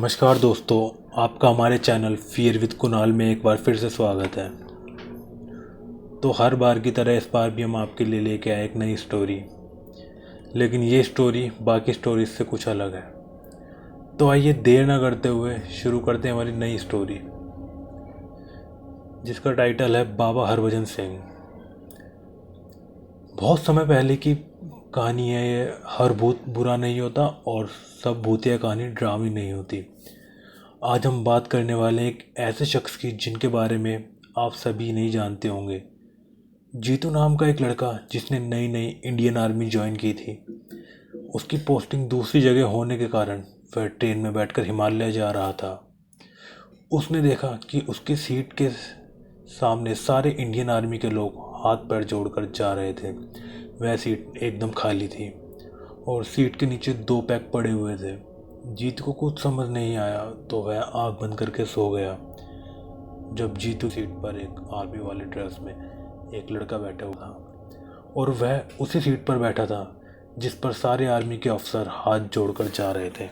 नमस्कार दोस्तों, आपका हमारे चैनल फियर विद कुणाल में एक बार फिर से स्वागत है। तो हर बार की तरह इस बार भी हम आपके लिए लेके आए एक नई स्टोरी, लेकिन ये स्टोरी बाकी स्टोरीज से कुछ अलग है। तो आइए देर ना करते हुए शुरू करते हैं हमारी नई स्टोरी, जिसका टाइटल है बाबा हरभजन सिंह। बहुत समय पहले की कहानी है ये। हर भूत बुरा नहीं होता और सब भूतिया कहानी ड्रामी नहीं होती। आज हम बात करने वाले हैं एक ऐसे शख्स की जिनके बारे में आप सभी नहीं जानते होंगे। जीतू नाम का एक लड़का जिसने नई नई इंडियन आर्मी ज्वाइन की थी। उसकी पोस्टिंग दूसरी जगह होने के कारण वह ट्रेन में बैठकर हिमालय जा रहा था। उसने देखा कि उसकी सीट के सामने सारे इंडियन आर्मी के लोग हाथ पैर जोड़कर जा रहे थे। वह सीट एकदम खाली थी और सीट के नीचे 2 पैक पड़े हुए थे। जीतू को कुछ समझ नहीं आया तो वह आँख बंद करके सो गया। जब जीतू सीट पर एक आर्मी वाले ड्रेस में एक लड़का बैठा हुआ था और वह उसी सीट पर बैठा था जिस पर सारे आर्मी के अफसर हाथ जोड़कर जा रहे थे।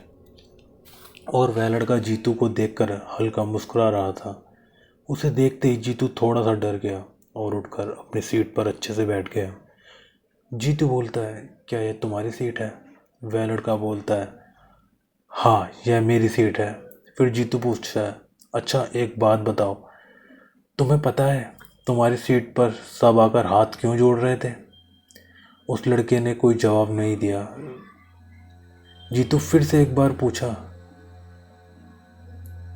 और वह लड़का जीतू को देखकर हल्का मुस्कुरा रहा था। उसे देखते ही जीतू थोड़ा सा डर गया और उठकर अपनी सीट पर अच्छे से बैठ गया। जीतू बोलता है, क्या यह तुम्हारी सीट है? वह लड़का बोलता है, हाँ यह मेरी सीट है। फिर जीतू पूछता है, अच्छा एक बात बताओ, तुम्हें पता है तुम्हारी सीट पर सब आकर हाथ क्यों जोड़ रहे थे? उस लड़के ने कोई जवाब नहीं दिया। जीतू फिर से एक बार पूछा।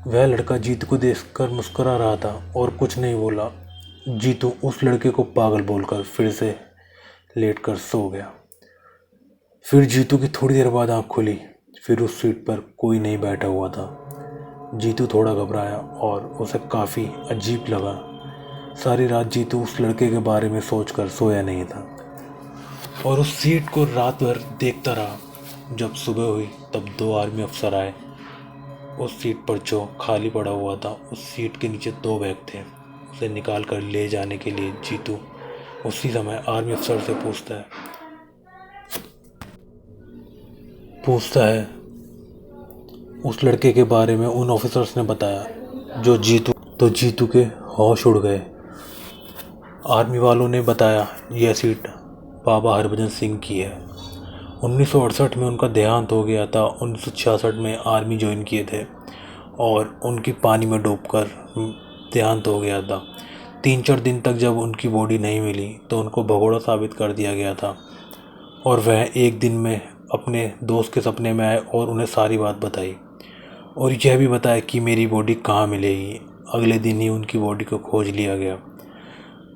वह लड़का जीतू को देखकर मुस्कुरा रहा था और कुछ नहीं बोला। जीतू उस लड़के को पागल बोलकर फिर से लेटकर सो गया। फिर जीतू की थोड़ी देर बाद आँख खुली। फिर उस सीट पर कोई नहीं बैठा हुआ था। जीतू थोड़ा घबराया और उसे काफ़ी अजीब लगा। सारी रात जीतू उस लड़के के बारे में सोचकर सोया नहीं था और उस सीट को रात भर देखता रहा। जब सुबह हुई तब 2 आर्मी अफसर आए। उस सीट पर जो खाली पड़ा हुआ था उस सीट के नीचे 2 बैग थे। उसे निकाल कर ले जाने के लिए जीतू उसी समय आर्मी अफसर से पूछता है। उस लड़के के बारे में उन ऑफिसर्स ने बताया जो जीतू के होश उड़ गए। आर्मी वालों ने बताया यह सीट बाबा हरभजन सिंह की है। 1968 में उनका देहांत हो गया था। 1966 में आर्मी ज्वाइन किए थे और उनकी पानी में डूबकर देहांत हो गया था। 3-4 दिन तक जब उनकी बॉडी नहीं मिली तो उनको भगोड़ा साबित कर दिया गया था और वह एक दिन में अपने दोस्त के सपने में आए और उन्हें सारी बात बताई और यह भी बताया कि मेरी बॉडी कहाँ मिलेगी। अगले दिन ही उनकी बॉडी को खोज लिया गया।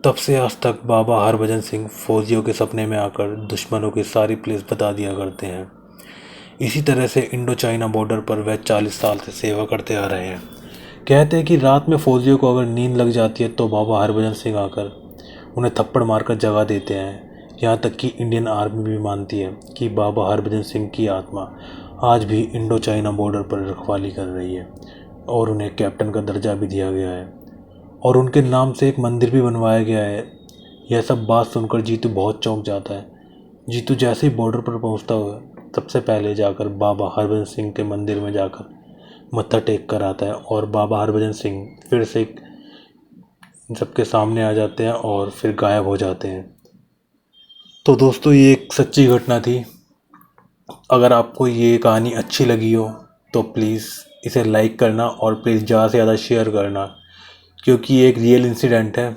तब से आज तक बाबा हरभजन सिंह फौजियों के सपने में आकर दुश्मनों की सारी प्लेस बता दिया करते हैं। इसी तरह से इंडो चाइना बॉर्डर पर वह 40 साल से सेवा करते आ रहे हैं। कहते हैं कि रात में फौजियों को अगर नींद लग जाती है तो बाबा हरभजन सिंह आकर उन्हें थप्पड़ मारकर जगा देते हैं। यहाँ तक कि इंडियन आर्मी भी मानती है कि बाबा हरभजन सिंह की आत्मा आज भी इंडो चाइना बॉर्डर पर रखवाली कर रही है और उन्हें कैप्टन का दर्जा भी दिया गया है और उनके नाम से एक मंदिर भी बनवाया गया है। यह सब बात सुनकर जीतू बहुत चौंक जाता है। जीतू जैसे ही बॉर्डर पर पहुंचता हुआ सबसे पहले जाकर बाबा हरभजन सिंह के मंदिर में जाकर मत्था टेक कर आता है और बाबा हरभजन सिंह फिर से सबके सामने आ जाते हैं और फिर गायब हो जाते हैं। तो दोस्तों ये एक सच्ची घटना थी। अगर आपको ये कहानी अच्छी लगी हो तो प्लीज़ इसे लाइक करना और प्लीज़ ज़्यादा से ज़्यादा शेयर करना, क्योंकि ये एक रियल इंसिडेंट है।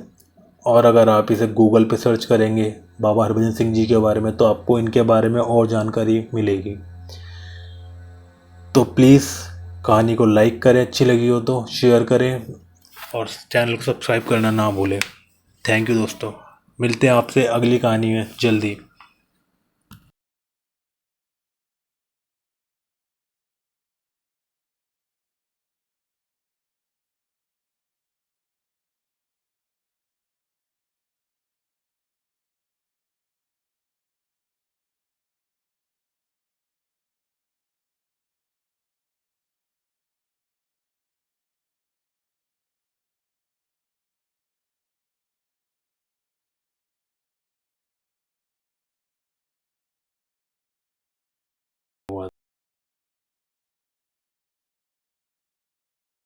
और अगर आप इसे गूगल पे सर्च करेंगे बाबा हरभजन सिंह जी के बारे में तो आपको इनके बारे में और जानकारी मिलेगी। तो प्लीज़ कहानी को लाइक करें, अच्छी लगी हो तो शेयर करें और चैनल को सब्सक्राइब करना ना भूलें। थैंक यू दोस्तों, मिलते हैं आपसे अगली कहानी में जल्दी।